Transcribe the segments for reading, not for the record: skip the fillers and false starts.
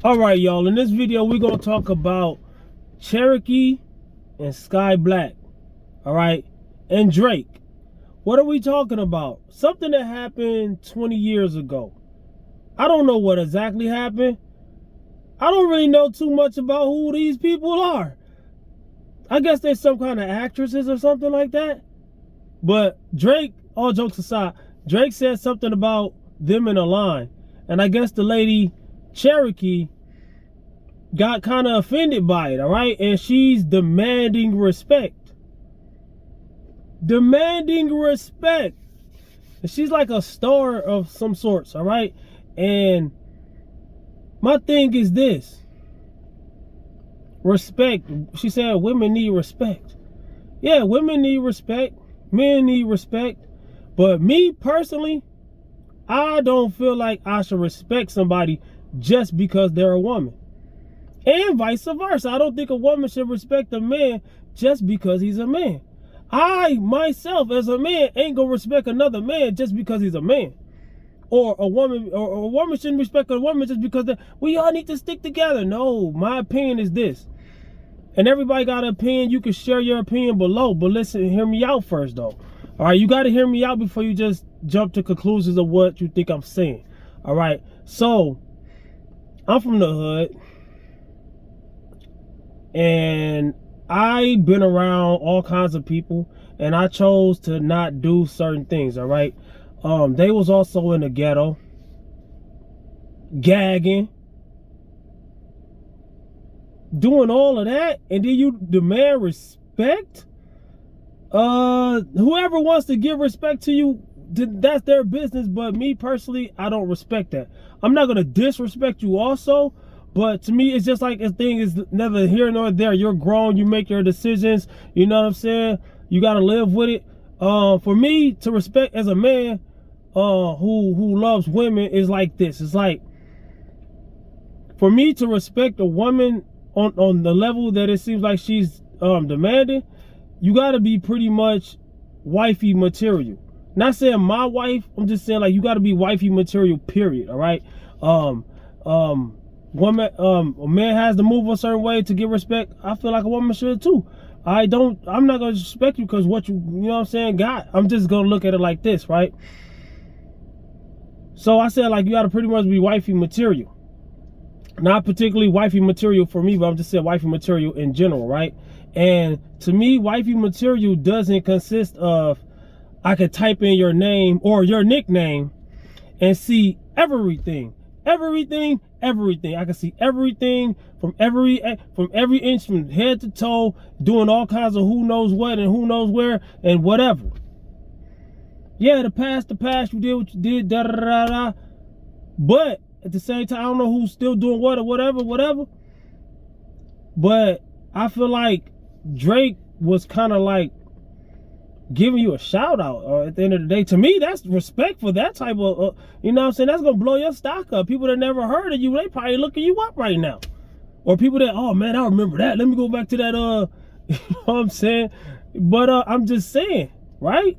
All right, y'all. In this video, we're gonna talk about Cherokee and Skyy Black. All right, and Drake. What are we talking about? Something that happened 20 years ago. I don't know what exactly happened. I don't really know too much about who these people are. I guess they're some kind of actresses or something like that. But Drake, all jokes aside, Drake said something about them in a line, and I guess the lady Cherokee got kind of offended by it, all right? And she's demanding respect. Demanding respect. And she's like a star of some sorts, all right? And my thing is this. Respect. She said women need respect. Yeah, women need respect. Men need respect. But me personally, I don't feel like I should respect somebody just because they're a woman. And vice versa. I don't think a woman should respect a man just because he's a man. I, myself, as a man, ain't gonna respect another man just because he's a man. Or a woman shouldn't respect a woman just because we all need to stick together. No, my opinion is this. And everybody got an opinion. You can share your opinion below. But listen, hear me out first, though. All right, you got to hear me out before you just jump to conclusions of what you think I'm saying. All right, so I'm from the hood. And I've been around all kinds of people, and I chose to not do certain things, all right? They was also in the ghetto, gagging, doing all of that, and then you demand respect? Whoever wants to give respect to you, that's their business, but me personally, I don't respect that. I'm not going to disrespect you also, but to me, it's just like a thing is neither here nor there. You're grown, you make your decisions, you know what I'm saying? You got to live with it. For me to respect as a man who loves women is like this. It's like, for me to respect a woman on the level that it seems like she's demanding, you got to be pretty much wifey material. Not saying my wife, I'm just saying like you got to be wifey material, period, all right? Woman, a man has to move a certain way to get respect. I feel like a woman should too. I'm not gonna respect you because what you know what I'm saying, got. I'm just gonna look at it like this, right? So I said like you gotta pretty much be wifey material. Not particularly wifey material for me, but I'm just saying wifey material in general, right? And to me, wifey material doesn't consist of I could type in your name or your nickname and see everything. Everything. I can see everything from every inch from head to toe, doing all kinds of who knows what and who knows where and whatever. Yeah, the past, you did what you did, da da da da. But at the same time, I don't know who's still doing what or whatever. But I feel like Drake was kind of like giving you a shout out, or at the end of the day, to me, that's respect for that type of, you know what I'm saying? That's gonna blow your stock up. People that never heard of you, they probably looking you up right now. Or people that, oh man, I remember that. Let me go back to that, you know what I'm saying? But I'm just saying, right?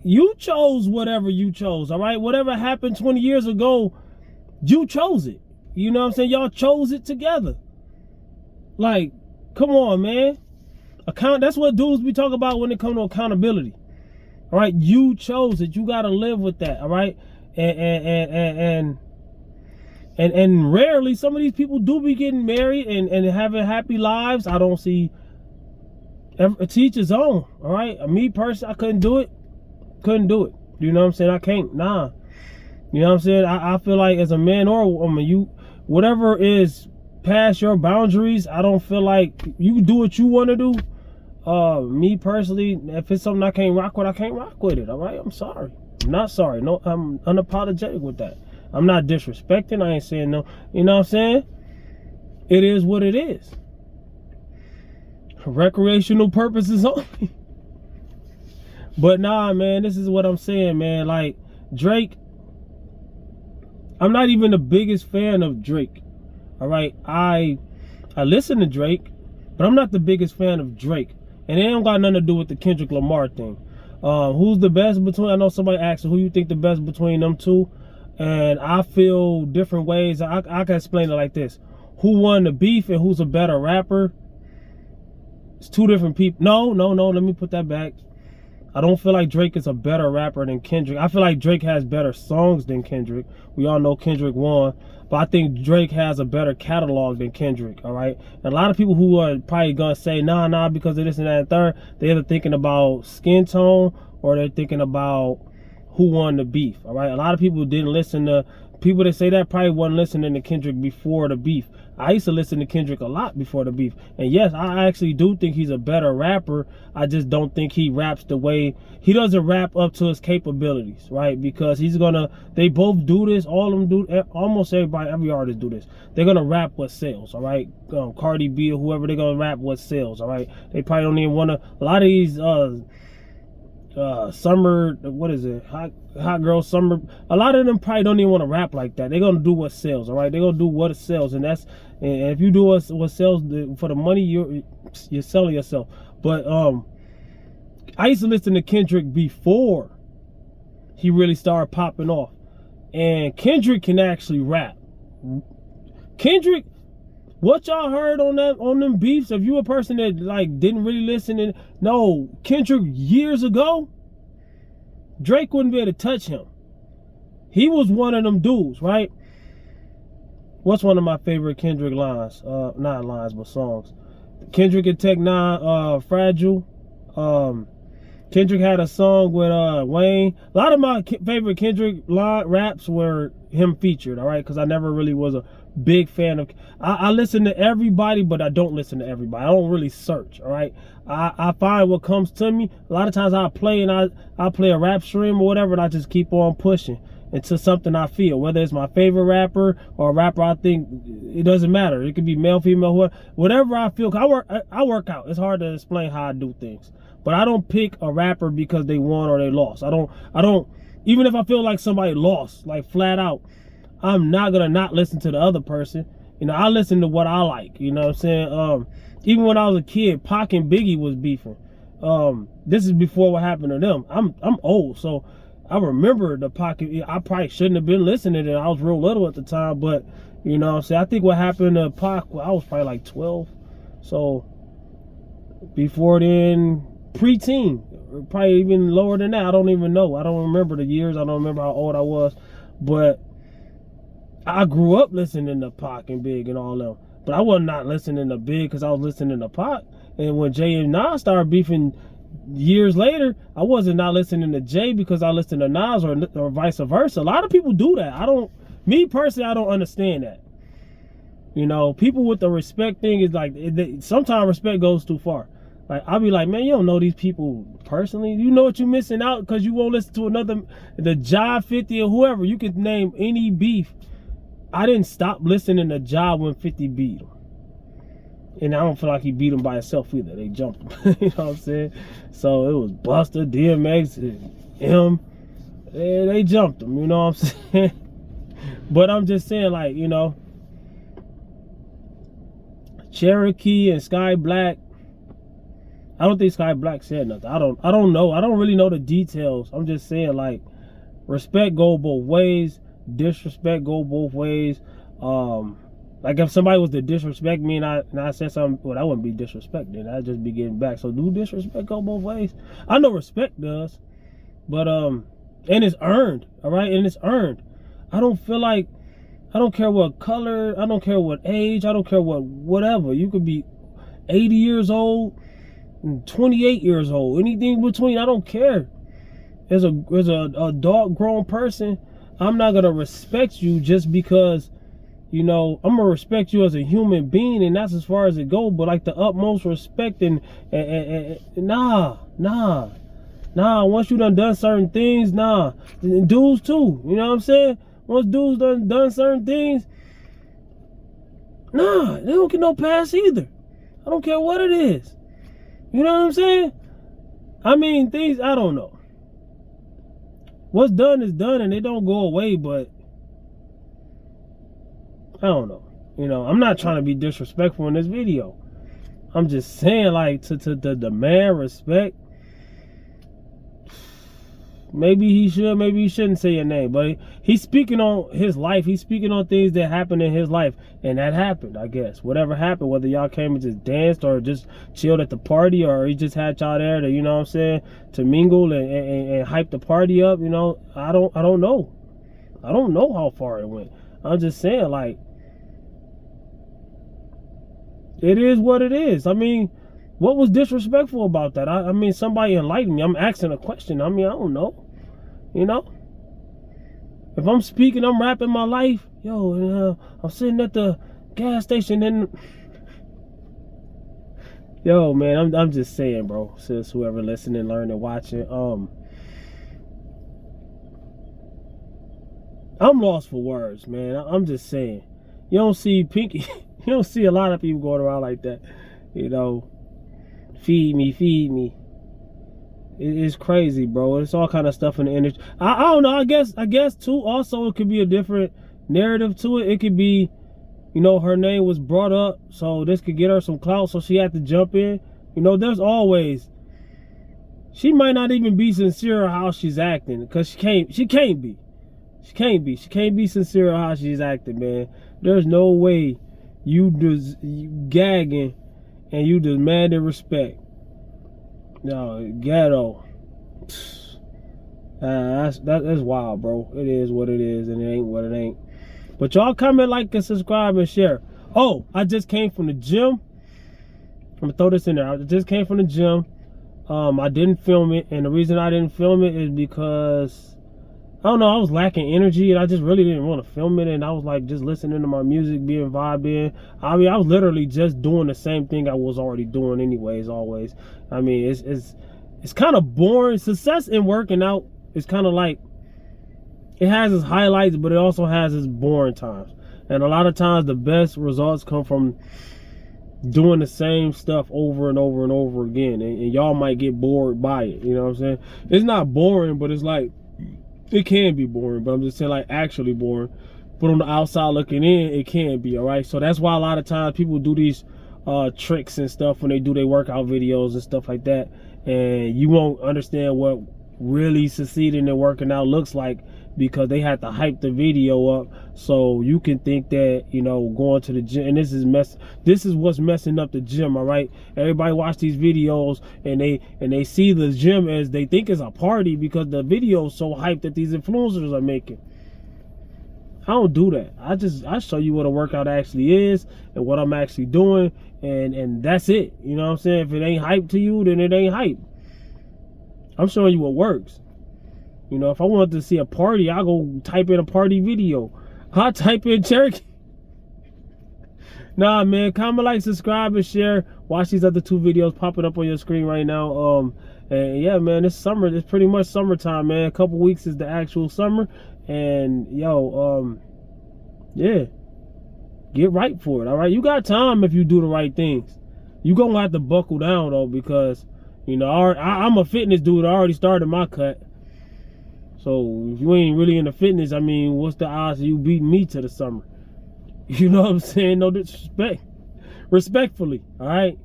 You chose whatever you chose, all right? Whatever happened 20 years ago, you chose it. You know what I'm saying? Y'all chose it together. Like, come on, man. That's what dudes be talking about when it comes to accountability. All right, you chose it. You gotta live with that. All right, and rarely some of these people do be getting married and having happy lives. I don't see. Teach his own. All right, me personally, I couldn't do it. You know what I'm saying? I can't. Nah. You know what I'm saying? I feel like as a man or a woman, whatever is past your boundaries, I don't feel like you do what you want to do. Me personally, if it's something I can't rock with, I can't rock with it. All right, I'm sorry. I'm not sorry. No, I'm unapologetic with that. I'm not disrespecting. I ain't saying no. You know what I'm saying? It is what it is. Recreational purposes only. But nah, man, this is what I'm saying, man. Like Drake, I'm not even the biggest fan of Drake. All right, I listen to Drake, but I'm not the biggest fan of Drake. And it ain't got nothing to do with the Kendrick Lamar thing. Who's the best between, I know somebody asked who you think the best between them two. And I feel different ways. I can explain it like this. Who won the beef and who's a better rapper? It's two different people. No, let me put that back. I don't feel like Drake is a better rapper than Kendrick. I feel like Drake has better songs than Kendrick. We all know Kendrick won. But I think Drake has a better catalog than Kendrick, all right? And a lot of people who are probably going to say, nah, because of this and that and third, they're either thinking about skin tone or they're thinking about who won the beef, all right? A lot of people didn't listen to, people that say that probably wasn't listening to Kendrick before the beef. I used to listen to Kendrick a lot before the beef. And yes, I actually do think he's a better rapper. I just don't think he raps the way, he doesn't rap up to his capabilities, right? Because he's gonna, they both do this, all of them do, almost everybody, every artist do this. They're gonna rap what sells, all right? Cardi B or whoever, they're gonna rap what sells, all right? They probably don't even wanna, a lot of these, summer, what is it, hot girl summer, a lot of them probably don't even want to rap like that. They're gonna do what sells, all right? They're gonna do what it sells, and that's, and if you do what sells for the money, you're selling yourself. But I used to listen to Kendrick before he really started popping off, and Kendrick can actually rap. Kendrick, what y'all heard on them beefs, if you a person that like didn't really listen, and no, Kendrick years ago, Drake wouldn't be able to touch him. He was one of them dudes, right? What's one of my favorite Kendrick lines? Not lines, but songs. Kendrick and Tech Nine, Fragile. Kendrick had a song with Wayne. A lot of my favorite Kendrick raps were him featured, all right? Because I never really was a big fan of, I listen to everybody, but I don't listen to everybody. I don't really search, all right? I find what comes to me. A lot of times I play and I play a rap stream or whatever, and I just keep on pushing into something I feel, whether it's my favorite rapper or a rapper I think, it doesn't matter. It could be male, female, whatever I feel. I work out. It's hard to explain how I do things, but I don't pick a rapper because they won or they lost. I don't, even if I feel like somebody lost, like flat out, I'm not gonna not listen to the other person. You know, I listen to what I like. You know what I'm saying? Even when I was a kid, Pac and Biggie was beefing. This is before what happened to them. I'm old, so I remember the Pac. I probably shouldn't have been listening to it. I was real little at the time, but you know what I'm saying? I think what happened to Pac, I was probably like 12. So before then, preteen, probably even lower than that. I don't even know. I don't remember the years. I don't remember how old I was, but I grew up listening to Pac and Big and all them. But I was not listening to Big because I was listening to Pac. And when Jay and Nas started beefing years later, I wasn't not listening to Jay because I listened to Nas or vice versa. A lot of people do that. Me personally, I don't understand that. You know, people with the respect thing is like, sometimes respect goes too far. Like, I'll be like, man, you don't know these people personally. You know what you're missing out because you won't listen to the Jive 50 or whoever. You could name any beef. I didn't stop listening to Jive when 50 beat him. And I don't feel like he beat him by himself either. They jumped him. You know what I'm saying? So it was Buster, DMX, him. They jumped him. You know what I'm saying? But I'm just saying, like, you know, Cherokee and Skyy Black. I don't think Skyy Black said nothing. I don't know. I don't really know the details. I'm just saying, like, respect go both ways. Disrespect go both ways. Like if somebody was to disrespect me and I said something, well, that wouldn't be disrespect then. I'd just be getting back. So do disrespect go both ways? I know respect does, but and it's earned, all right? And it's earned. I don't feel like, I don't care what color, I don't care what age, I don't care whatever. You could be 80 years old, 28 years old, anything between, I don't care. As a adult grown person, I'm not gonna respect you just because, you know, I'm gonna respect you as a human being, and that's as far as it goes. But like the utmost respect and nah. Once you done certain things, nah. And dudes too, you know what I'm saying? Once dudes done certain things, nah, they don't get no pass either. I don't care what it is. You know what I'm saying? I mean, things, I don't know. What's done is done and they don't go away, but I don't know. You know, I'm not trying to be disrespectful in this video. I'm just saying, like, to demand respect. Maybe he should, maybe he shouldn't say your name, but he's speaking on his life. He's speaking on things that happened in his life, and that happened, I guess. Whatever happened, whether y'all came and just danced or just chilled at the party, or he just had y'all there to, you know what I'm saying, to mingle and hype the party up, you know. I don't know. I don't know how far it went. I'm just saying, like, it is what it is. I mean, what was disrespectful about that? I mean, somebody enlighten me. I'm asking a question. I mean, I don't know. You know? If I'm speaking, I'm rapping my life. Yo, I'm sitting at the gas station and... Yo, man, I'm just saying, bro. Since whoever listening, learning, watching. I'm lost for words, man. I'm just saying. You don't see Pinky... You don't see a lot of people going around like that. You know... Feed me, feed me. It's crazy, bro. It's all kind of stuff in the industry. I don't know. I guess too. Also, it could be a different narrative to it. It could be, you know, her name was brought up, so this could get her some clout, so she had to jump in. You know, there's always. She might not even be sincere how she's acting, because she can't be. She can't be sincere how she's acting, man. There's no way you gagging and you demanding respect. No, ghetto. That's wild, bro. It is what it is, and it ain't what it ain't. But y'all comment, like, and subscribe, and share. Oh, I just came from the gym. I'm gonna throw this in there. I just came from the gym. I didn't film it, and the reason I didn't film it is because I don't know, I was lacking energy, and I just really didn't want to film it, and I was like just listening to my music, being vibed in. I mean, I was literally just doing the same thing I was already doing anyways, always. I mean, it's kind of boring. Success in working out is kind of like, it has its highlights, but it also has its boring times. And a lot of times the best results come from doing the same stuff over and over and over again, and y'all might get bored by it, you know what I'm saying? It's not boring, but it's like, it can be boring, but I'm just saying, like, actually boring. But on the outside looking in, it can be, all right? So that's why a lot of times people do these tricks and stuff when they do their workout videos and stuff like that, and you won't understand what really succeeding in working out looks like, because they had to hype the video up so you can think that, you know, going to the gym, and this is what's messing up the gym, all right? Everybody watch these videos and they see the gym as they think it's a party because the video is so hyped that these influencers are making. I don't do that. I show you what a workout actually is and what I'm actually doing, and that's it. You know what I'm saying? If it ain't hype to you, then it ain't hype. I'm showing you what works. You know, if I wanted to see a party, I'll go type in a party video. I'll type in Cherokee. Nah, man, comment, like, subscribe, and share. Watch these other 2 videos popping up on your screen right now. And yeah, man, it's summer. It's pretty much summertime, man. A couple weeks is the actual summer. And yo, yeah, get right for it, all right? You got time if you do the right things. You gonna have to buckle down, though, because, you know, I'm a fitness dude. I already started my cut. So if you ain't really into fitness, I mean, what's the odds of you beating me to the summer? You know what I'm saying? No disrespect. Respectfully, all right?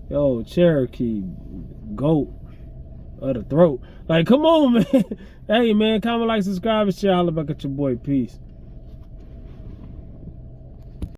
Yo, Cherokee, goat of the throat. Like, come on, man. Hey, man, comment, like, subscribe, and share. Holla back at your boy. Peace.